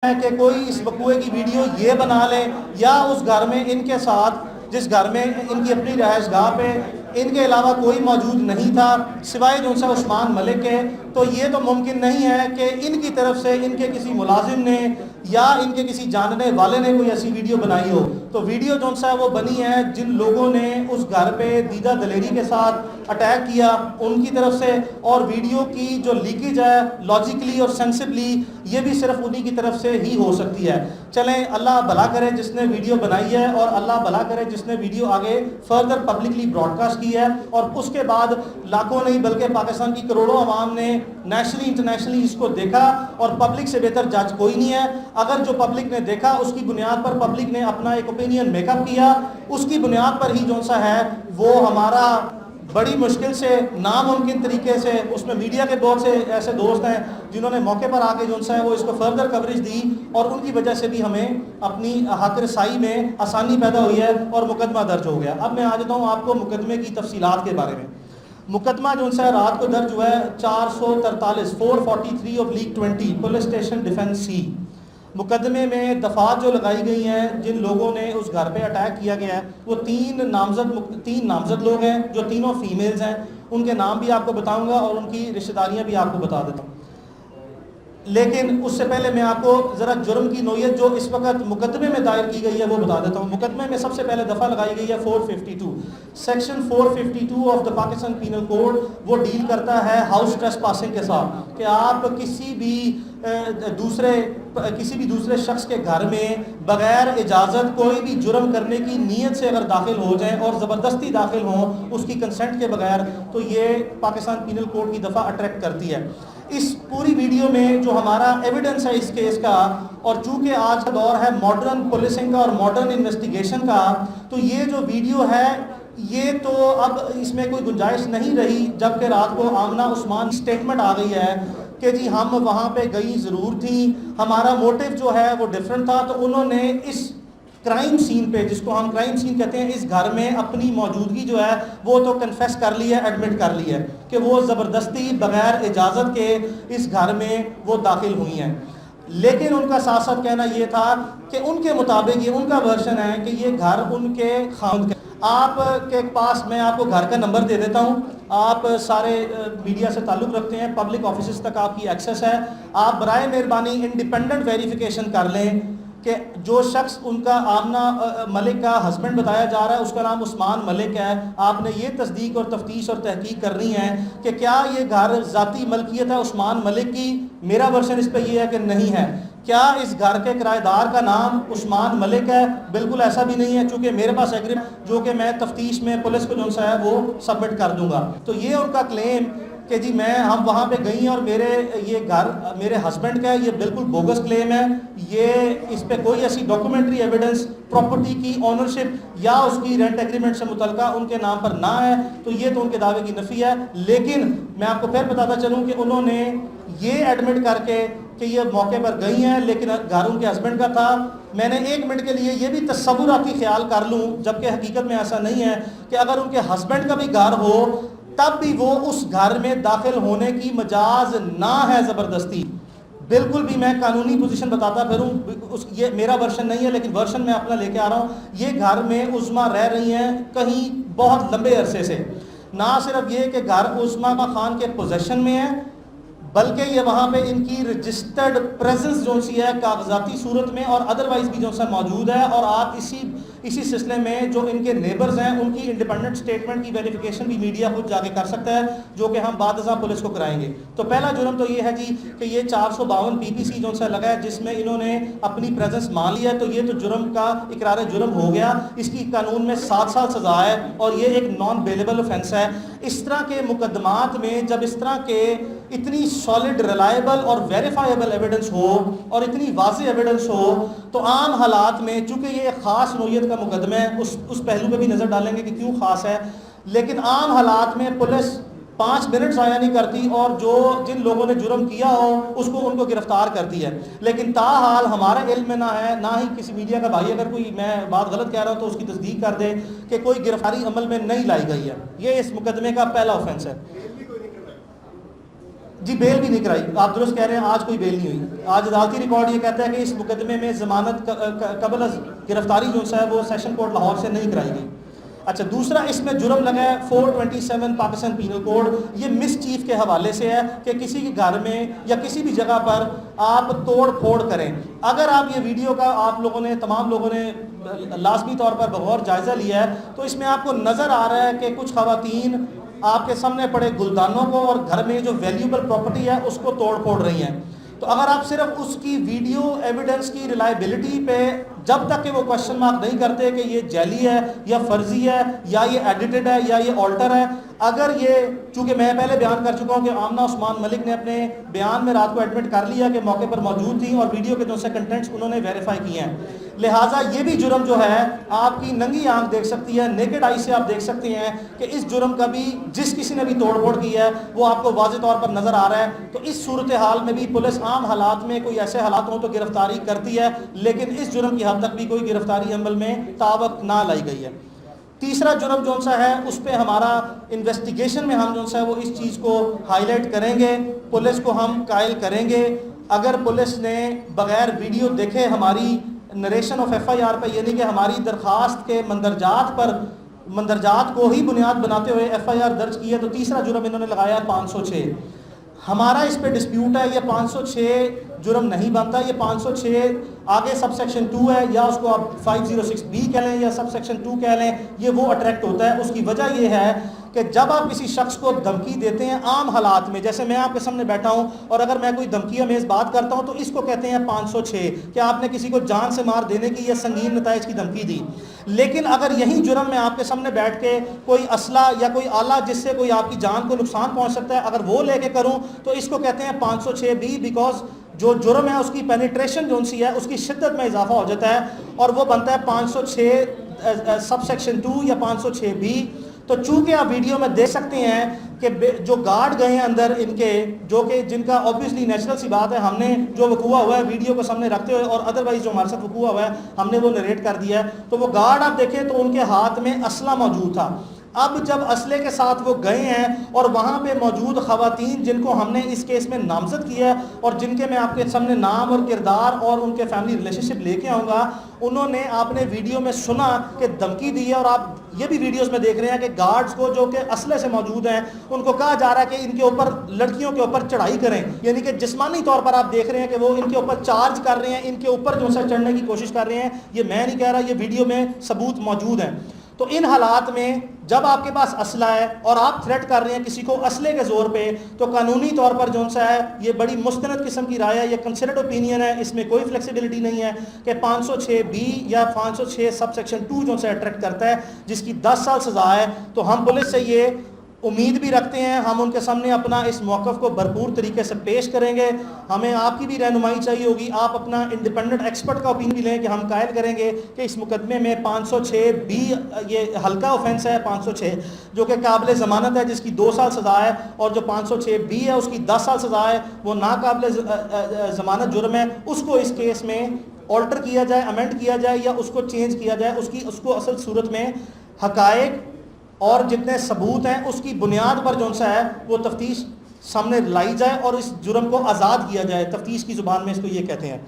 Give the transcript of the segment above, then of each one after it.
है कि कोई इस वकूए की वीडियो ये बना ले या उस घर में इनके साथ जिस घर में इनकी अपनी रहायशगाह पे इनके अलावा कोई मौजूद नहीं था सिवाय जो सा उस्मान मलिक के, तो ये तो मुमकिन नहीं है कि इनकी तरफ से इनके किसी मुलाजिम ने या इनके किसी जानने वाले ने कोई ऐसी वीडियो बनाई हो। तो वीडियो जो सा वो बनी है जिन लोगों ने उस घर पे दीदा दलेरी के साथ अटैक किया उनकी तरफ से, और वीडियो की जो लीकेज है लॉजिकली और सेंसिबली ये भी सिर्फ उन्हीं की तरफ से ही हो सकती है। चलें, अल्लाह भला करे जिसने वीडियो बनाई है और अल्लाह भला करे जिसने वीडियो आगे फर्दर पब्लिकली ब्रॉडकास्ट की है, और उसके बाद लाखों नहीं बल्कि पाकिस्तान की करोड़ों आवाम ने नेशनली इंटरनेशनली इसको देखा, और पब्लिक से बेहतर जज कोई नहीं है। अगर जो पब्लिक ने देखा उसकी बुनियाद पर पब्लिक ने अपना एक ओपिनियन मेकअप किया, उसकी बुनियाद पर ही जो सा है वो हमारा बड़ी मुश्किल से नामुमकिन तरीके से, उसमें मीडिया के बहुत से ऐसे दोस्त हैं जिन्होंने मौके पर आके जो सा है वो इसको फर्दर कवरेज दी, और उनकी वजह से भी हमें अपनी हक रसाई में आसानी पैदा हुई है और मुकदमा दर्ज हो गया। अब मैं आ जाता हूँ आपको मुकदमे की तफसीलात के बारे में। मुकदमा जो सा रात को दर्ज हुआ है 443 ऑफ लीग 20 पुलिस स्टेशन डिफेंस सी। मुकदमे में दफात जो लगाई गई हैं जिन लोगों ने उस घर पे अटैक किया गया है वो तीन नामजद लोग हैं जो तीनों फीमेल्स हैं। उनके नाम भी आपको बताऊंगा और उनकी रिश्तेदारियां भी आपको बता देता हूँ, लेकिन उससे पहले मैं आपको ज़रा जुर्म की नोयत जो इस वक्त मुकदमे में दायर की गई है वो बता देता हूँ। मुकदमे में सबसे पहले दफ़ा लगाई गई है 452 section 452 of the Pakistan penal code. वो डील करता है हाउस ट्रेसपासिंग के साथ कि आप किसी भी दूसरे शख्स के घर में बगैर इजाज़त कोई भी जुर्म करने की नीयत से अगर दाखिल हो जाए और ज़बरदस्ती दाखिल हों उसकी कंसेंट के बगैर, तो ये पाकिस्तान पीनल कोड की दफ़ा अट्रैक्ट करती है। इस पूरी वीडियो में जो हमारा एविडेंस है इस केस का, और चूंकि आज का दौर है मॉडर्न पुलिसिंग का और मॉडर्न इन्वेस्टिगेशन का, तो ये जो वीडियो है ये तो अब इसमें कोई गुंजाइश नहीं रही। जबकि रात को आमना उस्मान स्टेटमेंट आ गई है कि जी हम वहाँ पे गई ज़रूर थी, हमारा मोटिव जो है वो डिफरेंट था। तो उन्होंने इस क्राइम सीन पे, जिसको हम क्राइम सीन कहते हैं, इस घर में अपनी मौजूदगी जो है वो तो कन्फेस कर ली है, एडमिट कर ली है कि वो ज़बरदस्ती बगैर इजाज़त के इस घर में वो दाखिल हुई हैं। लेकिन उनका साथ साथ कहना ये था कि उनके मुताबिक, ये उनका वर्शन है कि ये घर उनके खामद। आपके पास मैं आपको घर का नंबर दे देता हूँ, आप सारे मीडिया से ताल्लुक़ रखते हैं, पब्लिक ऑफिस तक आपकी एक्सेस है। आप बराए मेहरबानी इंडिपेंडेंट वेरिफिकेशन कर लें कि जो शख्स उनका आमना मलिक का हस्बैंड बताया जा रहा है उसका नाम उस्मान मलिक है। आपने ये तस्दीक और तफ्तीश और तहकीक करनी है कि क्या ये घर ज़ाती मलकियत है उस्मान मलिक की। मेरा वर्शन इस पर यह है कि नहीं है। क्या इस घर के किराएदार का नाम उस्मान मलिक है? बिल्कुल ऐसा भी नहीं है, चूँकि मेरे पास एग्रीमेंट जो कि मैं तफ्तीश में पुलिस को जो सा है वो सबमिट कर दूँगा। तो ये उनका क्लेम कि जी हम वहाँ पे गई और ये घर मेरे हस्बैंड का है, ये बिल्कुल बोगस क्लेम है। ये इस पे कोई ऐसी डॉक्यूमेंट्री एविडेंस प्रॉपर्टी की ऑनरशिप या उसकी रेंट एग्रीमेंट से मुतल्लिका उनके नाम पर ना है, तो ये तो उनके दावे की नफ़ी है। लेकिन मैं आपको फिर बताता चलूँ कि उन्होंने ये एडमिट करके कि ये मौके पर गई हैं लेकिन घर उनके हस्बैंड का था। मैंने एक मिनट के लिए ये भी तस्वुराती ख्याल कर लूँ, जबकि हकीकत में ऐसा नहीं है, कि अगर उनके हस्बैंड का भी घर हो तब भी वो उस घर में दाखिल होने की मजाज ना है ज़बरदस्ती। बिल्कुल भी मैं कानूनी पोजीशन बताता फिरूँ, ये मेरा वर्शन नहीं है लेकिन वर्शन मैं अपना लेके आ रहा हूँ। ये घर में उस्मा रह रही हैं कहीं बहुत लंबे अरसे से। ना सिर्फ ये कि घर उस्मा खान के पोजेशन में है, बल्कि ये वहाँ पे इनकी रजिस्टर्ड प्रेजेंस जो सी है कागजाती सूरत में और अदरवाइज भी जो सा मौजूद है। और आप इसी सिलसिले में जो इनके नेबर्स हैं उनकी इंडिपेंडेंट स्टेटमेंट की वेरिफिकेशन भी मीडिया खुद जाके कर सकता है, जो कि हम बादशाह पुलिस को कराएंगे। तो पहला जुर्म तो ये है जी कि ये 452 PPC जो सा लगा है जिसमें इन्होंने अपनी प्रेजेंस मान लिया है, तो ये तो जुर्म का इकरार जुर्म हो गया। इसकी कानून में 7 साल सजा है और ये एक नॉन बेलेबल ऑफेंस है। इस तरह के मुकदमात में जब इस तरह के इतनी सॉलिड, रिलायबल और वेरीफाइबल एविडेंस हो और इतनी वाज़ेह एविडेंस हो, तो आम हालात में, चूँकि ये ख़ास नोयत का मुकदमा है, उस पहलू पे भी नज़र डालेंगे कि क्यों ख़ास है, लेकिन आम हालात में पुलिस 5 मिनट ज़ाया नहीं करती और जिन लोगों ने जुर्म किया हो उनको गिरफ्तार करती है। लेकिन ताहाल हमारा इल्म में ना है, ना ही किसी मीडिया का भाई अगर कोई मैं बात गलत कह रहा हूँ तो उसकी तस्दीक कर दे कि कोई गिरफ्तारी अमल में नहीं लाई गई है। ये इस मुकदमे का पहला ऑफेंस है। जी बेल भी नहीं कराई, आप दुरुस्त कह रहे हैं, आज कोई बेल नहीं हुई। आज अदालती रिकॉर्ड ये कहता है कि इस मुकदमे में जमानत कबल गिरफ्तारी जो है वो सेशन कोर्ट लाहौर से नहीं कराई गई। अच्छा, दूसरा इसमें जुर्म लगा है 427 पाकिस्तान पीनल कोड, ये मिसचीफ के हवाले से है कि किसी के घर में या किसी भी जगह पर आप तोड़ फोड़ करें। अगर आप ये वीडियो का आप लोगों ने, तमाम लोगों ने लाजमी तौर पर बगौर जायज़ा लिया है तो इसमें आपको नज़र आ रहा है कि कुछ खवातीन आपके सामने पड़े गुलदानों को और घर में जो वैल्यूबल प्रॉपर्टी है उसको तोड़ फोड़ रही हैं। तो अगर आप सिर्फ उसकी वीडियो एविडेंस की रिलायबिलिटी पे जब तक कि वो क्वेश्चन मार्क नहीं करते कि ये जैली है या फर्जी है या ये एडिटेड है या ये ऑल्टर है, अगर ये, चूंकि मैं पहले बयान कर चुका हूँ कि आमना उस्मान मलिक ने अपने बयान में रात को एडमिट कर लिया कि मौके पर मौजूद थी और वीडियो के जो से कंटेंट्स उन्होंने वेरीफाई किए हैं, लिहाजा ये भी जुर्म जो है आपकी नंगी आंख देख सकती है, नेकेड आई से आप देख सकते हैं कि इस जुर्म का भी जिस किसी ने भी तोड़फोड़ की है वो आपको वाज़ेह तौर पर नज़र आ रहा है। तो इस सूरत हाल में भी पुलिस आम हालात में कोई ऐसे हालात हों तो गिरफ्तारी करती है, लेकिन इस जुर्म की हद तक भी कोई गिरफ्तारी अमल में तावक ना लाई गई है। तीसरा जुर्म जो सा है उस पर हमारा इन्वेस्टिगेशन में हम जो सा है वो इस चीज़ को हाईलाइट करेंगे, पुलिस को हम कायल करेंगे। अगर पुलिस ने बगैर वीडियो देखे हमारी नरेशन ऑफ FIR पर, यानी कि हमारी दरख्वास्त के मंदरजात को ही बुनियाद बनाते हुए FIR दर्ज की है, तो तीसरा जुर्म इन्होंने लगाया 506। हमारा इस पे डिस्प्यूट है, ये 506 जुर्म नहीं बनता, ये 506 आगे सब सेक्शन 2 है, या उसको आप 506B कह लें या सब सेक्शन 2 कह लें, ये वो अट्रैक्ट होता है। उसकी वजह ये है कि जब आप किसी शख्स को धमकी देते हैं आम हालात में, जैसे मैं आपके सामने बैठा हूं और अगर मैं कोई धमकी अमेज बात करता हूं तो इसको कहते हैं 506 कि आपने किसी को जान से मार देने की या संगीन नताइज की धमकी दी। लेकिन अगर यही जुर्म मैं आपके सामने बैठ के कोई असला या कोई आला जिससे कोई आपकी जान को नुकसान पहुंच सकता है अगर वो लेके करूं तो इसको कहते हैं 506B, बिकॉज जो जुर्म है उसकी पेनिट्रेशन जो सी है उसकी शिद्दत में इजाफा हो जाता है और वो बनता है 506 सब सेक्शन 2 या 506B। तो चूंकि आप वीडियो में देख सकते हैं कि जो गार्ड गए हैं अंदर इनके, जो कि जिनका ऑब्वियसली नेचुरल सी बात है, हमने जो वकूआ हुआ है वीडियो को सामने रखते हुए और अदरवाइज जो हमारे साथ वकूआ हुआ है हमने वो नरेट कर दिया है। तो वो गार्ड आप देखें तो उनके हाथ में असला मौजूद था। अब जब असले के साथ वो गए हैं और वहाँ पे मौजूद खवातीन जिनको हमने इस केस में नामजद किया है और जिनके मैं आपके सामने नाम और किरदार और उनके फैमिली रिलेशनशिप लेके आऊँगा, उन्होंने आपने वीडियो में सुना कि धमकी दी है और आप ये भी वीडियोस में देख रहे हैं कि गार्ड्स को जो कि असले से मौजूद हैं उनको कहा जा रहा है कि इनके ऊपर, लड़कियों के ऊपर चढ़ाई करें, यानी कि जिस्मानी तौर पर आप देख रहे हैं कि वो इनके ऊपर चार्ज कर रहे हैं, इनके ऊपर जो सा चढ़ने की कोशिश कर रहे हैं। ये मैं नहीं कह रहा, ये वीडियो में सबूत मौजूद हैं। तो इन हालात में जब आपके पास असला है और आप थ्रेट कर रहे हैं किसी को असले के जोर पे, तो कानूनी तौर पर जो सा है ये बड़ी मुस्तनद किस्म की राय है, ये कंसिडर्ड ओपिनियन है, इसमें कोई फ्लेक्सिबिलिटी नहीं है कि 506B या 506 सब सेक्शन 2 जो सा अट्रैक्ट करता है जिसकी 10 साल सजा है। तो हम पुलिस से ये उम्मीद भी रखते हैं, हम उनके सामने अपना इस मौक़िफ़ को भरपूर तरीके से पेश करेंगे। हमें आपकी भी रहनुमाई चाहिए होगी, आप अपना इंडिपेंडेंट एक्सपर्ट का ओपिनियन भी लें कि हम कायल करेंगे कि इस मुकदमे में 506B ये हल्का ऑफेंस है, 506 जो कि काबिल ज़मानत है जिसकी 2 साल सज़ा है, और जो 506B है उसकी 10 साल सज़ा है, वो नाकाबिल ज़मानत जुर्म है, उसको इस केस में ऑल्टर किया जाए, अमेंड किया जाए या उसको चेंज किया जाए, उसको असल सूरत में हकायक और जितने सबूत हैं उसकी बुनियाद पर जो सा है वो तफ्तीश सामने लाई जाए और इस जुर्म को आज़ाद किया जाए। तफ्तीश की ज़ुबान में इसको ये कहते हैं।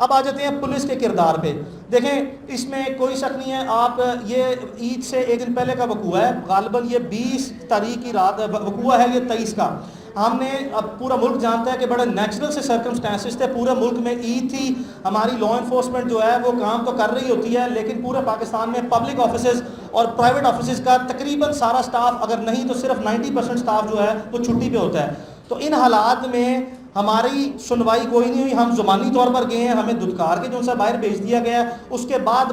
अब आ जाते हैं पुलिस के किरदार पे। देखें, इसमें कोई शक नहीं है, आप ये ईद से एक दिन पहले का वकूआ है, गालिबन ये 20 तारीख की रात वकूआ है, ये 23 का। हमने, अब पूरा मुल्क जानता है कि बड़े नेचुरल से सर्कमस्टेंसेस थे, पूरे मुल्क में ईद थी, हमारी लॉ इन्फोर्समेंट जो है वो काम तो कर रही होती है, लेकिन पूरे पाकिस्तान में पब्लिक ऑफिसेज और प्राइवेट ऑफिसेज का तकरीबन सारा स्टाफ, अगर नहीं तो सिर्फ 90% स्टाफ जो है वो छुट्टी पे होता है। तो इन हालात में हमारी सुनवाई कोई नहीं हुई, हम ज़ुबानी तौर पर गए हैं, हमें दुदकार के जो सा बाहर भेज दिया गया। उसके बाद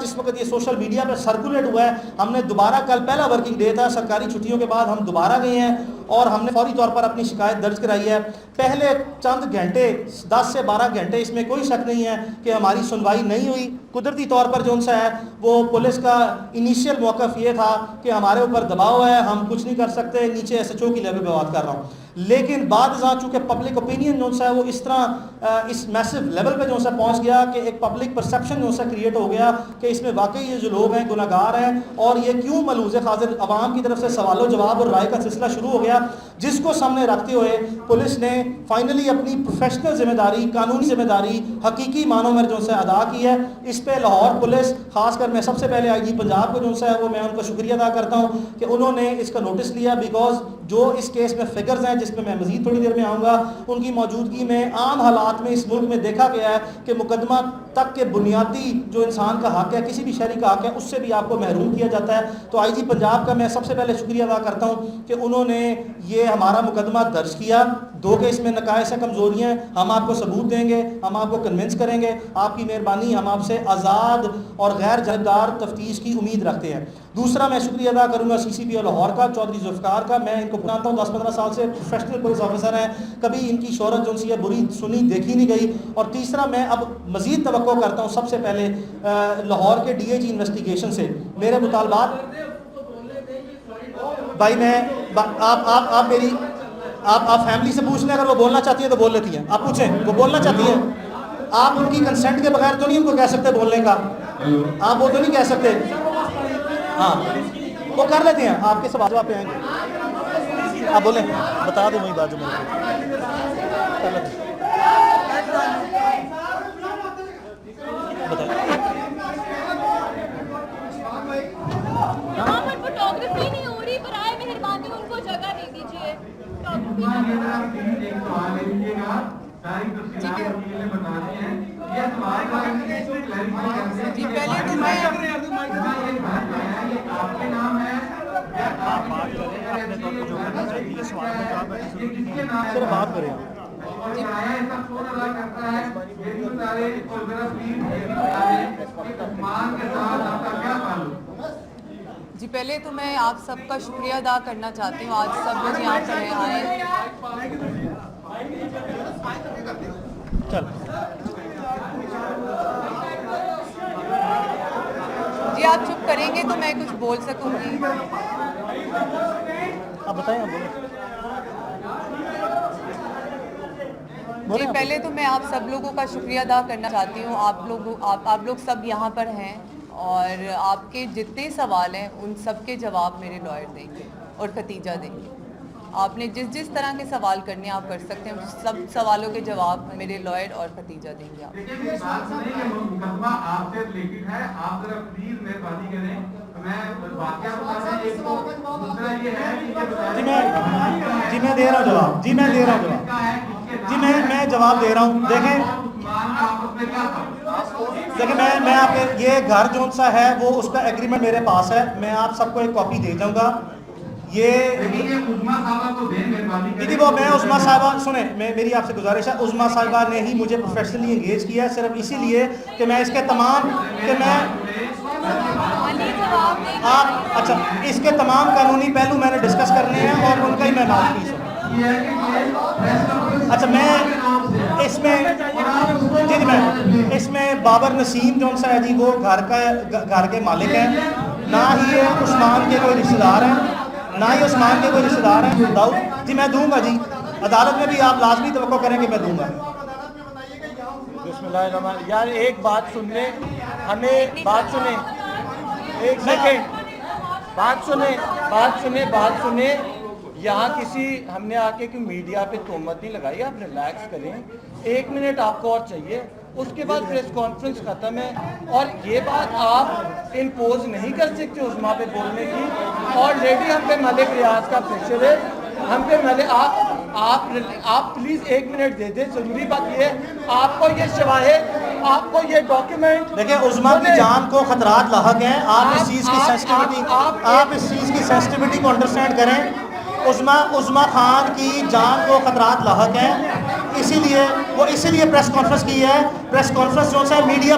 जिस वक्त ये सोशल मीडिया पर सर्कुलेट हुआ है, हमने दोबारा, कल पहला वर्किंग डे था, सरकारी छुट्टियों के बाद हम दोबारा गए हैं और हमने फौरी तौर पर अपनी शिकायत दर्ज कराई है। पहले चंद घंटे, 10 से 12 घंटे, इसमें कोई शक नहीं है कि हमारी सुनवाई नहीं हुई। कुदरती तौर पर जो सा है वो पुलिस का इनिशियल मौक़िफ़ ये था कि हमारे ऊपर दबाव है, हम कुछ नहीं कर सकते, नीचे SHO की लेवल पर बात कर रहा हूँ। लेकिन बाद चूँकि पब्लिक ओपिनियन जो सा है वो इस तरह इस मैसिव लेवल पे जो सा पहुंच गया कि एक पब्लिक परसेप्शन जो सा क्रिएट हो गया कि इसमें वाकई ये जो लोग हैं गुनाहगार हैं और ये क्यों मलूज़ हाजिर। अवाम की तरफ से सवाल जवाब और राय का सिलसिला शुरू हो गया, जिसको सामने रखते हुए पुलिस ने फाइनली अपनी प्रोफेशनल जिम्मेदारी, कानूनी जिम्मेदारी हकीकी मानों में जो सा अदा की है। इस पर लाहौर पुलिस, खासकर मैं सबसे पहले IG पंजाब को जो सा है वो मैं उनका शुक्रिया अदा करता हूँ कि उन्होंने इसका नोटिस लिया। बिकॉज जो इस केस में फिगर्स हैं, जिसमें मैं मजीद थोड़ी देर में आऊँगा, उनकी मौजूदगी में आम हालात में इस मुल्क में देखा गया है कि मुकदमा तक के बुनियादी जो इंसान का हक है, किसी भी शहरी का हक है, उससे भी आपको महरूम किया जाता है। तो IG पंजाब का मैं सबसे पहले शुक्रिया अदा करता हूँ कि उन्होंने ये हमारा मुकदमा दर्ज किया। 2 केस में नकायस कमजोरियाँ, हम आपको सबूत देंगे, हम आपको कन्विंस करेंगे, आपकी मेहरबानी, हम आपसे आज़ाद और गैर जानबदार तफ्तीश की उम्मीद रखते हैं। दूसरा मैं शुक्रिया अदा करूँगा CCP लाहौर का, चौधरी जुल्फ़िकार का। मैं इनको जानता हूँ, 10-15 साल से प्रोफेशनल पुलिस ऑफिसर हैं, कभी इनकी शोहरत जो सी है बुरी सुनी देखी नहीं गई। और तीसरा मैं अब मज़ीद तवक्को करता हूँ सबसे पहले लाहौर के DIG इन्वेस्टिगेशन से मेरे मुतालबात। भाई मैं आप मेरी आप फैमिली से पूछ लें, अगर वो बोलना चाहती है तो बोल लेती हैं। आप पूछें, वो बोलना चाहती हैं, आप उनकी कंसेंट के बगैर तो नहीं उनको कह सकते बोलने का, आप वो तो नहीं कह सकते। हाँ, वो कर लेते हैं, आपके सवाल जवाब पे आएंगे, आप बोलें, बता दें वही बात जो यहाँ पर फोटोग्राफी नहीं हो रही, बराए मेहरबानी उनको जगह दे दीजिए। जी पहले तो मैं सिर्फ बात करें। जी पहले तो मैं आप सबका शुक्रिया अदा करना चाहती हूँ, आज सब लोग यहाँ पर आए। चल जी आप चुप करेंगे तो मैं कुछ बोल सकूंगी। आप बताएं, आप बोलें। जी पहले तो मैं आप सब लोगों का शुक्रिया अदा करना चाहती हूँ। आप लोग सब यहाँ पर हैं और आपके जितने सवाल हैं उन सब के जवाब मेरे लॉयर देंगे और खतीजा देंगे। आपने जिस तरह के सवाल करने आप कर सकते हैं, सब सवालों के जवाब मेरे लॉयर और खतीजा देंगे। आप मुकदमा आपसे रिलेटेड है, आप जरा प्लीज मेहरबानी करें, मैं वाकया बता रहा हूं। दूसरा ये है कि जी मैं दे रहा हूँ जवाब, जी मैं दे रहा हूँ जवाब, जी मैं जवाब दे रहा हूँ। देखिए मैं आपके ये घर जो सा है वो उसका एग्रीमेंट मेरे पास है, मैं आप सबको एक कॉपी दे दूँगा। ये दीदी वो मैं उस्मा साहिबा सुने, मेरी आपसे गुजारिश है, उस्मा साहिबा ने ही मुझे प्रोफेशनली एंगेज किया है, सिर्फ इसीलिए कि मैं इसके तमाम कि मैं आप अच्छा इसके तमाम कानूनी पहलू मैंने डिस्कस करने हैं और उनका ही मैं माउथपीस हूँ। अच्छा मैं इसमें बाबर नसीम जो सा है जी वो घर के मालिक हैं, ना ही ये उस्मान के कोई रिश्तेदार हैं, ना ही उस्मान के कोई रिश्तेदार हैं। दाऊद जी मैं दूंगा जी, अदालत में भी आप लाजमी तवक्को करें कि मैं दूंगा। बिस्मिल्लाह यार एक बात सुन ले, हमें बात सुने, एक सेकेंड बात सुने। यहाँ किसी हमने आके कि मीडिया पे तोहमत नहीं लगाई, आप रिलैक्स करें। 1 मिनट आपको और चाहिए, उसके बाद प्रेस कॉन्फ्रेंस खत्म है। और ये बात आप इम्पोज नहीं कर सकते उस्मा पे बोलने की। और लेडी हम पे मलिक रियाज का प्रेशर है, हम पे मलिक आप प्लीज 1 मिनट दे दे। जरूरी बात ये आपको ये शवाहिद, आपको ये डॉक्यूमेंट, देखिए उस्मा की जान को खतरात लाहक हैं। आप इस चीज़ की सेंसिटिविटी को अंडरस्टैंड करें। उस्मा खान की जान को खतरात लाहक हैं, इसीलिए प्रेस कॉन्फ्रेंस की है। प्रेस कॉन्फ्रेंस जो सा मीडिया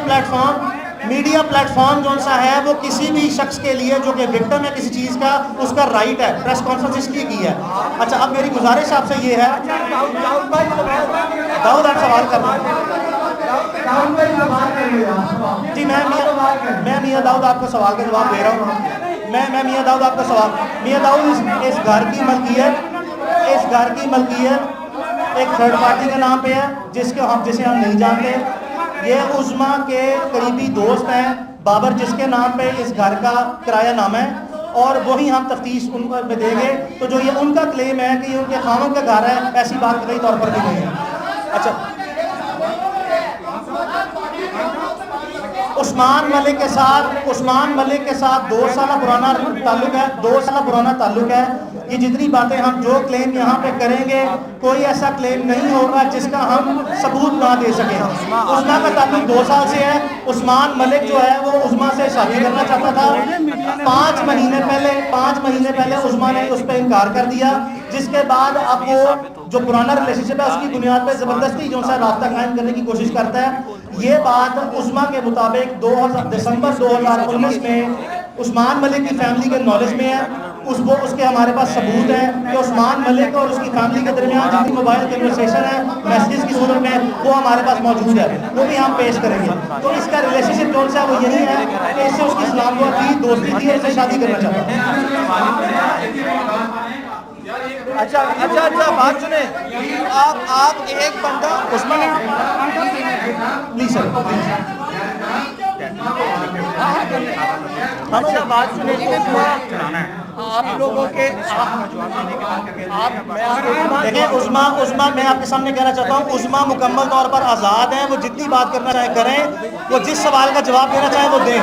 प्लेटफॉर्म जो सा है वो किसी भी शख्स के लिए जो कि विक्टिम है किसी चीज़ का, उसका राइट है। प्रेस कॉन्फ्रेंस इसलिए की है। अच्छा अब मेरी गुजारिश आपसे ये है, दाऊद आप सवाल करना जी। मैं मियाँ दाऊद आपको सवाल का जवाब दे रहा हूँ। मैं मियाँ दाऊद आपका सवाल, मियाँ दाऊद इस घर की मलकियत एक थर्ड पार्टी के नाम पे है जिसे हम नहीं जानते। ये उस्मा के करीबी दोस्त हैं बाबर, जिसके नाम पे इस घर का किराया नामा है, और वही हम तफ्तीश उन पर में देंगे। तो जो ये उनका क्लेम है कि ये उनके खानों का घर है, ऐसी बात कई तौर पर भी नहीं है। अच्छा, उस्मान मलिक के साथ 2 साल पुराना ताल्लुक है, 2 साल पुराना ताल्लुक है। ये जितनी बातें हम जो क्लेम यहाँ पे करेंगे, कोई ऐसा क्लेम नहीं होगा जिसका हम सबूत ना दे सके। उस्मा का ताल्लुक 2 साल से है। उस्मान मलिक जो है वो उस्मा से शादी करना चाहता था। 5 महीने पहले उस्मा ने उस पर इनकार कर दिया, जिसके बाद अब वो जो पुराना रिलेशनशिप है उसकी बुनियाद पर जबरदस्ती जो सा रास्ता कायम करने की कोशिश करता है। ये बात उस्मा के मुताबिक दिसंबर 2019 में उस्मान मलिक की फैमिली के नॉलेज में है। उसके हमारे पास सबूत है कि उस्मान मलिक और उसकी फैमिली के दरमियान जितनी मोबाइल कन्वर्सेशन है मैसेज की सूरत में, वो हमारे पास मौजूद है, वो भी हम पेश करेंगे। तो इसका रिलेशनशिप जो सा वो यही है कि इससे उसकी इस्लाम की दोस्ती थी और इससे शादी करना चाहता था। अच्छा बात सुने, आप एक बंदा उस्मान प्लीज सर, अच्छा बात सुने, आप लोगों के देखिए उस्मा मैं आपके सामने कहना चाहता हूँ, उस्मा मुकम्मल तौर पर आज़ाद हैं। वो जितनी बात करना चाहे करें, वो जिस सवाल का जवाब देना चाहे वो दें।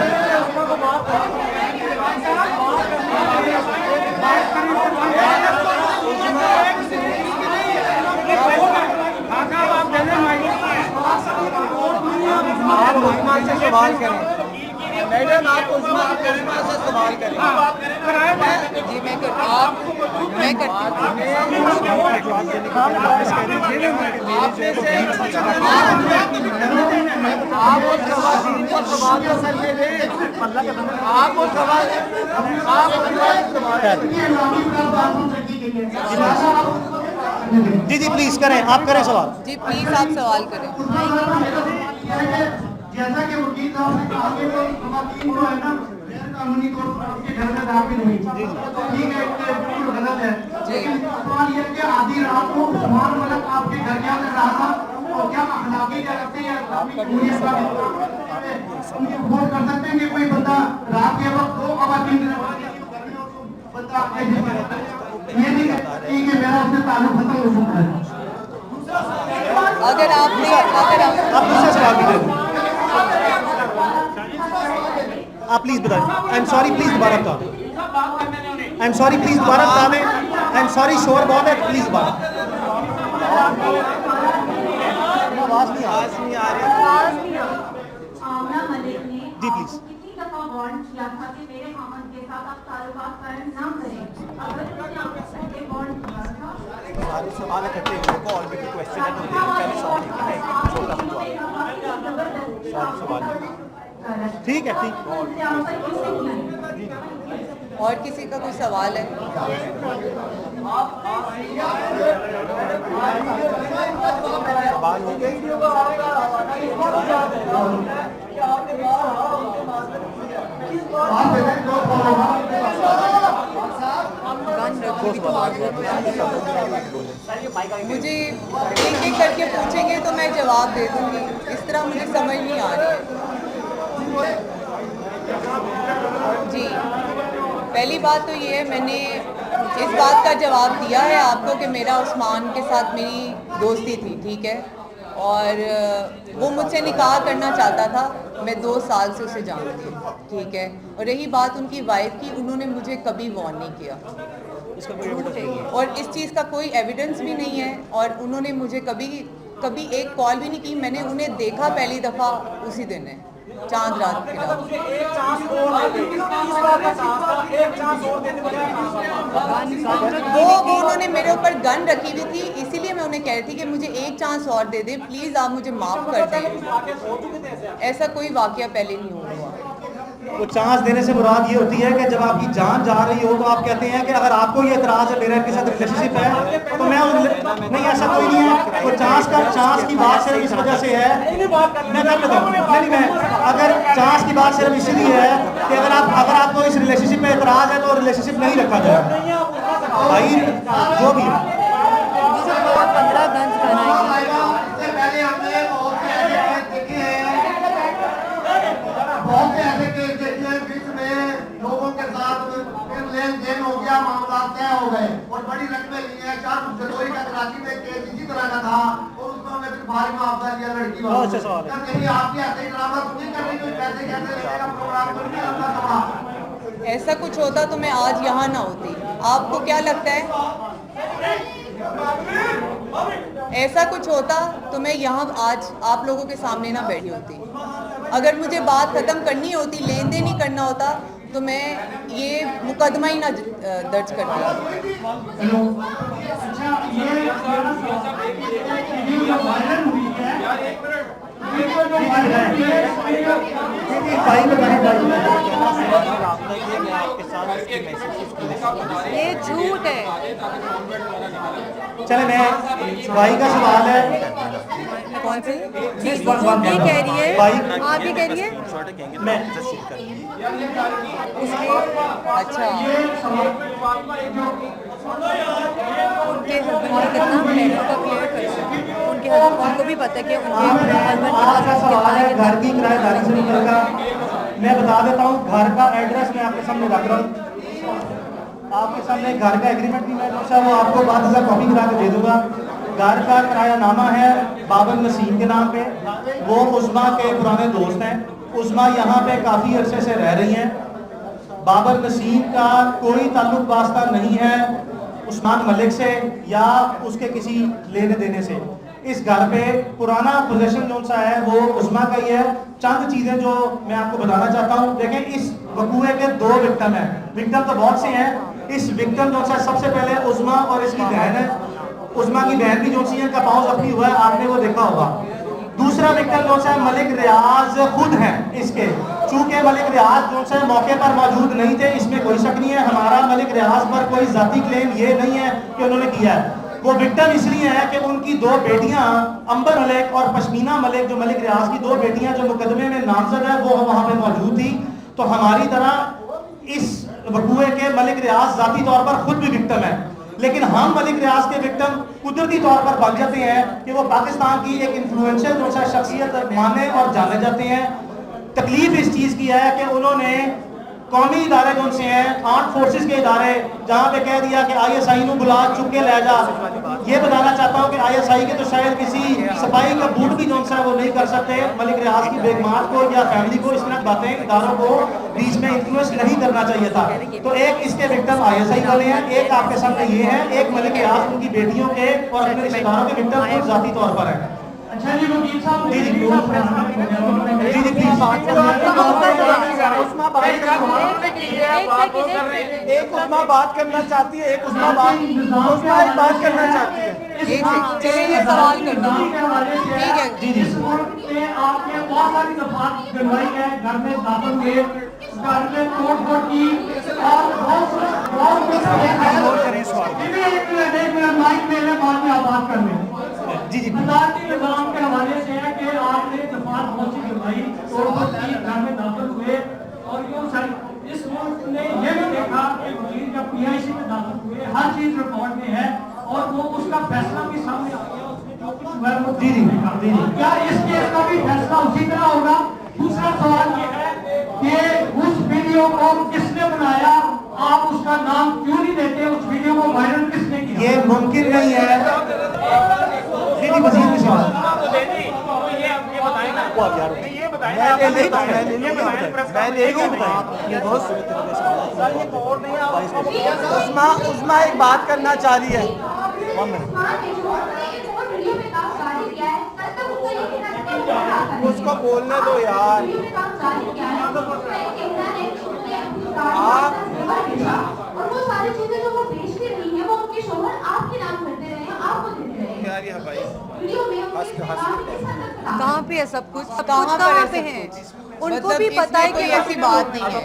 आप उस्मा से सवाल करें, मैडम आप उस्मा से सवाल करें। जी मैं करती जी प्लीज करें, आप करें सवाल। जी प्लीज आप सवाल करें। जैसा कि वकील साहब ने कहा कि वो खवातीन जो है ना गैर कानूनी तौर पर आपके घर में दाखिल हुई, तो ठीक है, ये बिल्कुल गलत है। लेकिन सवाल ये है कि आधी रात को उस्मान मलिक आपके घर क्या कर रहा था, और क्या अखलाकी क्या रखते हैं इस्लामिक का वो कर सकते हैं कि कोई बंदा रात के वक्त 2 खवातीन बंदा ये नहीं कि मेरा उससे ताल्लुक खत्म हो चुका है। अगर आप दूसरा सवाल भी दे दें, आप प्लीज बताएं। आई एम सॉरी, प्लीज दोबारा बता दें। आई एम सॉरी, प्लीज दोबारा बता दें। आई एम सॉरी, शोर बहुत है, प्लीज दोबारा। आवाज नहीं आ रही। आमना मलिक ने जी, प्लीज। कितनी दफा वार्न किया था कि मेरे खामन के साथ आप ताल्लुकात कायम ना करें। अगर उन्होंने आपको पहले वार्न किया था, सारे सवाल इकट्ठे हैं, को ऑलरेडी क्वेश्चन है, तो पहले सवाल छोटा सवाल ठीक है, ठीक। और किसी का कोई सवाल है? सवाल हो गए। मुझे एक करके पूछेंगे तो मैं जवाब दे दूंगी, इस तरह मुझे समझ नहीं आ रही है। जी पहली बात तो ये है, मैंने इस बात का जवाब दिया है आपको कि मेरा उस्मान के साथ मेरी दोस्ती थी, ठीक है, और वो मुझसे निकाह करना चाहता था। मैं 2 साल से उसे जानती हूँ, ठीक है। और रही बात उनकी वाइफ की, उन्होंने मुझे कभी वार्न नहीं किया, और इस चीज़ का कोई एविडेंस भी नहीं है। और उन्होंने मुझे कभी एक कॉल भी नहीं की। मैंने उन्हें देखा पहली दफ़ा उसी दिन है, चांद रात की रात। वो उन्होंने मेरे ऊपर गन रखी हुई थी, इसीलिए मैं उन्हें कह रही थी कि मुझे एक चांस और दे दे प्लीज़, आप मुझे माफ़ कर दें। ऐसा कोई वाकया पहले नहीं हुआ। वो चांस देने से मुराद ये होती है कि जब आपकी जान जा रही हो तो आप कहते हैं कि अगर आपको ये एतराज़ है, मेरा के साथ रिलेशनशिप है, तो मैं नहीं, ऐसा कोई नहीं है। वो चांस की बात सिर्फ इस वजह से है, मैं कर लेता हूँ, नहीं मैं, अगर चांस की बात सिर्फ इसीलिए है कि अगर आपको इस रिलेशनशिप में एतराज़ है तो रिलेशनशिप नहीं रखा जाए भाई, जो भी है। 15 गन्स लेन देन हो गया, मामला तय हो गए और बड़ी रकमें ली हैं। 4 जनवरी का कराची में केस इसी तरह का था और उसमें हमने फिर भारी मुआवजा लिया लड़की वालों से। क्या कहीं आपकी ऐसे ड्रामा तो नहीं कर रही, कोई पैसे कैसे लेने का प्रोग्राम तो नहीं करता था? ऐसा कुछ होता तो मैं आज यहाँ ना होती। आपको क्या लगता है ऐसा कुछ होता तो मैं यहाँ आज आप लोगों के सामने ना बैठी होती? अगर मुझे बात खत्म करनी होती, लेन देन ही करना होता, तो मैं ये मुकदमा ही ना दर्ज करती। अच्छा, ये वायरल हुई है, ये झूठ है। चले मैं भाई का सवाल है, कौन से ये कह रही है, आप ये कह रही है मैं अच्छा उनके हस्बैंड का कितना पैसों का क्लियर कर उनके हस्बैंड, उनको भी पता है कि उनके हस्बैंड के आज का पास सवाल है कितना घर की किराएदारी से निकल कर। मैं बता देता हूँ घर का एड्रेस मैं आपके सामने रख रहा हूँ, आपके सामने घर का एग्रीमेंट भी मैं जो वो आपको बाद कॉपी करा के दे दूंगा। घर का किरायानामा है बाबर नसीम के नाम पे, वो उस्मा के पुराने दोस्त हैं। उस्मा यहाँ पे काफ़ी अरसे से रह रही हैं। बाबर नसीम का कोई ताल्लुक वास्ता नहीं है उस्मान मलिक से या उसके किसी लेने देने से। इस घर पे पुराना पोजेशन जो सा है वो उस्मा का ही है। चंद चीज़ें जो मैं आपको बताना चाहता हूँ, देखें इस वकूए के 2 विक्टिम हैं, विक्टिम तो बहुत से हैं। इस विक्टिम जो सा सबसे पहले उस्मा और इसकी बहन है। उस्मा की बहन भी जो सी है, कपाव जख्मी हुआ है, आपने वो देखा होगा। दूसरा विक्टिम जो सा मलिक रियाज खुद है इसके, चूंकि मलिक रियाज जो सा मौके पर मौजूद नहीं थे, इसमें कोई शक नहीं है। हमारा मलिक रियाज पर कोई जाती क्लेम ये नहीं है कि उन्होंने किया है। वो विक्टिम इसलिए है कि उनकी 2 बेटियां अंबर मलिक और पश्मीना मलिक, जो मलिक रियाज की 2 बेटियां जो मुकदमे में नामजद है, वो वहां पे मौजूद थी। तो हमारी तरह इस वकूए के मलिक रियाज जाती तौर पर खुद भी विक्टिम है, लेकिन हम मलिक रियाज के विक्टिम कुदरती तौर पर बन जाते हैं कि वो पाकिस्तान की एक इन्फ्लुएंशियल जो सा शख्सियत माने और जाने जाते हैं। तकलीफ इस चीज़ की है कि उन्होंने कौमी इदारे जो से हैं, आर्म फोर्सेस के इदारे, जहाँ पे कह दिया कि ISI को बुला चुप के ले जा। ये बताना चाहता हूँ कि ISI के तो शायद किसी सफाई का बूट भी जो है वो नहीं कर सकते। मलिक रियाज की बेगमात को या फैमिली को इस तरह बातें इदारों को बीच में इन्फ्लुएंस नहीं करना चाहिए था। तो एक इसके विक्टिम ISI वाले हैं, एक आपके सामने ये है, एक मलिक रियाज उनकी बेटियों के और अपने रिश्तेदारों के विक्टिम खुद जाती तौर पर है। अच्छा जी, वकील साहब, जी जी एक उस्मा बात करना चाहती है, एक उस्मा बात करना चाहती है। चलिए सवाल करना, ठीक है जी जी आपने बहुत सारी दफात करवाई है, घर में दाखिल हुए, घर में तोड़-फोड़ की और बहुत एक मिनट माइक में ले, बाद में आप बात कर लें। जी जी अदालती निजाम के हवाले से है कि आपने दफात बहुत सी करवाई, तोड़-फोड़ की, घर में दाखिल हुए और यूं सारी इस मुल्क ने ये भी देखा कि वजीर जब PIC में दाखिल हुए, हर चीज रिकॉर्ड में है और वो उसका फैसला भी सामने आ गया, उसमें जो कुछ हुआ है वो जी जी क्या इस केस का भी फैसला उसी तरह होगा? दूसरा सवाल ये है कि उस वीडियो को किसने बनाया, आप उसका नाम क्यों नहीं देते, उस वीडियो को वायरल किसने किया? ये मुमकिन नहीं है। जी जी वजीर के सवाल उस्मा एक बात करना चाह रही है। उसको बोलने दो यार। और वो सारी चीजें जो वो बेचती रही है, वो उनके शोहर आपके नाम करते रहे हैं, आपको देते रहे हैं। वीडियो में कहाँ पे है सब कुछ, कहाँ पे है? उनको भी पता है कि ऐसी बात नहीं है।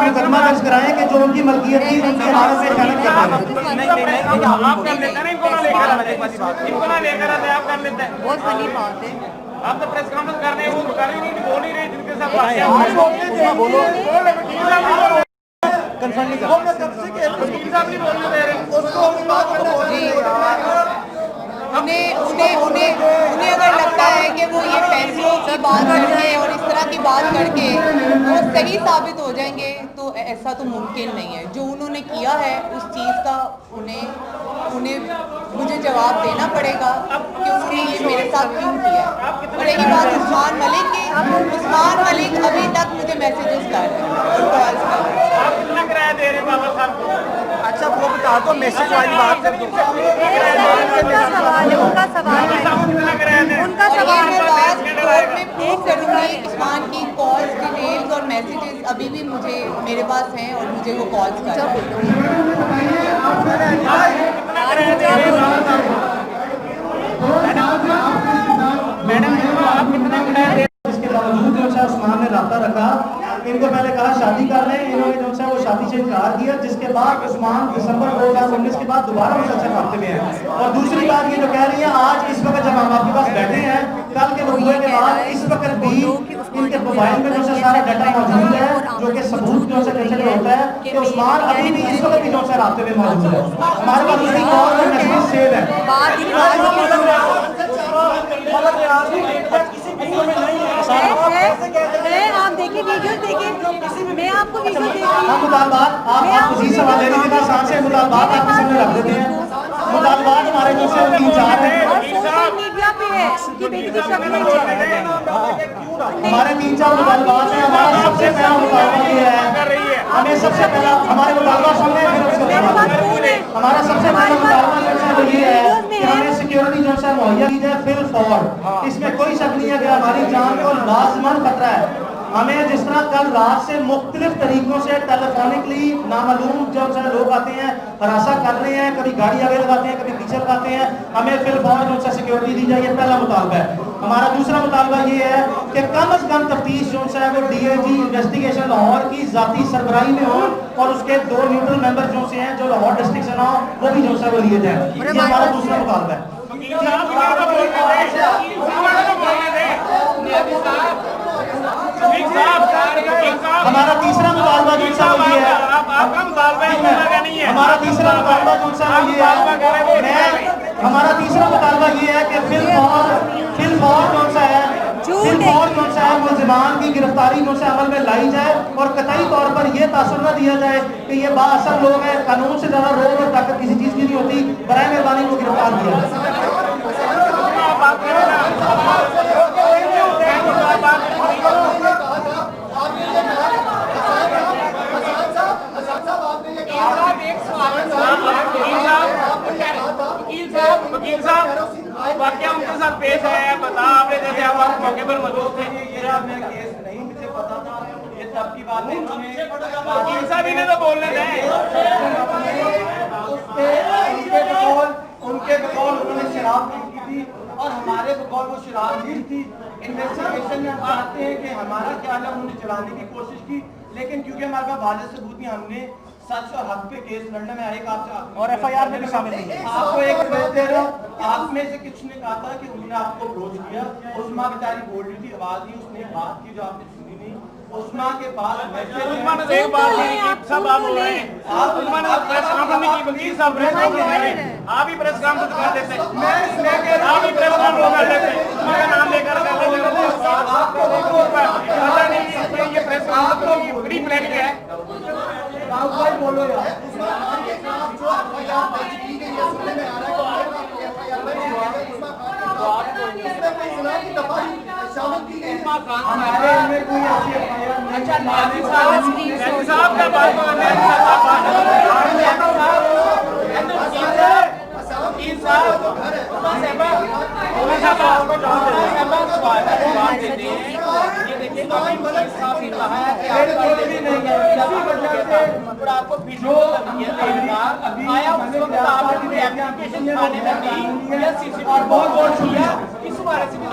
मुकदमा दर्ज कराएं कि जो उनकी मलकियत थी उनकी इमारत से खयानत कर रहे हैं। बहुत फनी बात है। आप तो प्रेस कॉन्फ्रेंस कर रहे हैं, वो कर ही नहीं, बोल ही रहे जिनके साथ बात है। बोलो कंफर्म नहीं कर वकील साहब नहीं बोलने दे रहे, उसको उन्हें अगर लगता है कि वो ये फैसलों की बात करके और इस तरह की बात करके वो सही साबित हो जाएंगे, तो ऐसा तो मुमकिन नहीं है। जो उन्होंने किया है उस चीज़ का उन्हें मुझे जवाब देना पड़ेगा कि उन्होंने ये मेरे साथ क्यों किया। और रही बात उस्मान मलिक की, उस्मान मलिक अभी तक मुझे मैसेजेस कर रहे हैं और कॉल्स कर रहे हैं। आप कितना किराया दे रहे हैं बाबा साहब को? अच्छा वो बता दो, मैसेज वाली बात कर दो। उनका सवाल है, उनका सवाल है, कितना किराया दे रहे हैं? उनका सवाल है। बात कोर्ट में प्रूव करूंगी। उस्मान की कॉल्स, डिटेल्स और मैसेजेस अभी भी मेरे पास हैं और मुझे वो कॉल्स कर रहे हैं। इसके बावजूद जो है उस्मान ने रास्ता रखा, इनको पहले कहा शादी कर रहे हैं, इन्होंने जो है वो शादी से इनकार किया, जिसके बाद उस्मान दिसंबर 2019 के बाद दोबारा मुसलसल रब्ते में है। और दूसरी बात ये जो कह रही है, आज इस वक्त जब हम आपके पास बैठे हैं, कल के वक़्त के बाद इस वक्त भी इनके मोबाइल में जो है सारा डाटा मौजूद है, जो कि सबूत जो है होता है कि उस्मान अभी भी इस वक्त भी जो है रास्ते में मौजूद है। हमारे पास उसकी कॉल और मैसेज सेव है। आप देखिए वीडियो देखिए, मैं आपको वीडियो देख रही हूँ। हम मुतालबात आप उसी सवाल लेने के बाद सांस से मुतालबात आपके सामने रख देते हैं। मुतालबात हमारे जो से 3-4 हैं, और सोशल मीडिया पे है कि बेटी की शक्ल नहीं है। हमारे 3-4 मुतालबात हैं। हमारा सबसे पहला मुतालबा ये है, हमें सबसे पहला हमारे मुतालबा सुनने हैं, फिर उसके बाद हमारा सबसे पहला मुतालबा जो है वो ये है कि हमें सिक्योरिटी जो है मुहैया की जाए फिल फॉर। इसमें कोई शक नहीं है कि हमारी जान को लाजमन खतरा है। हमें जिस तरह कल रात से मुख्तलिफ तरीकों से टेलीफोनिकली नामालूम जो है लोग आते हैं, हरासा कर रहे हैं, कभी गाड़ी आगे लगाते हैं, कभी पीछे लगाते हैं, हमें फिल फौर जो है सिक्योरिटी दी जाए, ये पहला मुतालबा है। हमारा दूसरा मुतालबा ये है कि कम अज कम तफ्तीश जो है वो DIG इन्वेस्टिगेशन लाहौर की जाती सरबराही में हो और उसके 2 न्यूट्रल मेंबर जो से हैं जो लाहौर डिस्ट्रिक्ट से ना हो, वो भी जो है वो लिए जाए। ये हमारा दूसरा मुतालबा है। हमारा तीसरा मुतालबा जो है ये है, आपका मुतालबा नहीं है। हमारा तीसरा मुतालबा जो है ये है, हमारा तीसरा मुतालबा ये है कि फिल फौर जो है मुल्जिमान की गिरफ्तारी जो है अमल में लाई जाए और कतई तौर पर यह तासुर न दिया जाए कि ये बाअसर लोग हैं, कानून से ज़्यादा रोक और ताकत किसी चीज़ की नहीं होती। बराए मेहरबानी को गिरफ्तार किया वकील साहब वाकया उनके साथ पेश है, बता आपने जैसे आप मौके पर मौजूद थे। ये केस नहीं मुझे पता था, ये तब की बात है। वकील साहब इन्हें तो बोलने दें। उनके बकौल उन्होंने शराब पी की थी और हमारे बकौल वो शराब पी थी। इन्वेस्टिगेशन में हम चाहते हैं कि हमारा ख्याल है उन्होंने चलाने की कोशिश की, लेकिन क्योंकि हमारे पास वाज़ेह सबूत नहीं, हमने सच और हक पे केस लड़ने में आए और FIR में भी शामिल नहीं है। आपको एक रिक्वेस्ट दे रहा हूँ, आप में से किसी ने कहा था कि उन्होंने आपको अप्रोच किया, उस्मा बेचारी बोल रही थी, आवाज दी, उसने बात की जो आपने सुनी नहीं। उस्मा के बाद एक बात सब आप बोल रहे हैं, आप प्रेस कॉन्फ्रेंस की वकील साहब प्रेस कॉन्फ्रेंस कर रहे हैं, आप ही प्रेस कॉन्फ्रेंस कर देते हैं, आप ही प्रेस कॉन्फ्रेंस कर देते हैं, मेरा नाम लेकर आपको पता नहीं कि ये प्रेस कॉन्फ्रेंस प्री प्लान है। बोलो यार, हमारे में कोई ऐसी FIR नहीं। अच्छा साहब का बात आपको वीडियो आया उस वक्त आपने एप्लीकेशन थाने में दी या CCTV बहुत शुक्रिया इस बारे से भी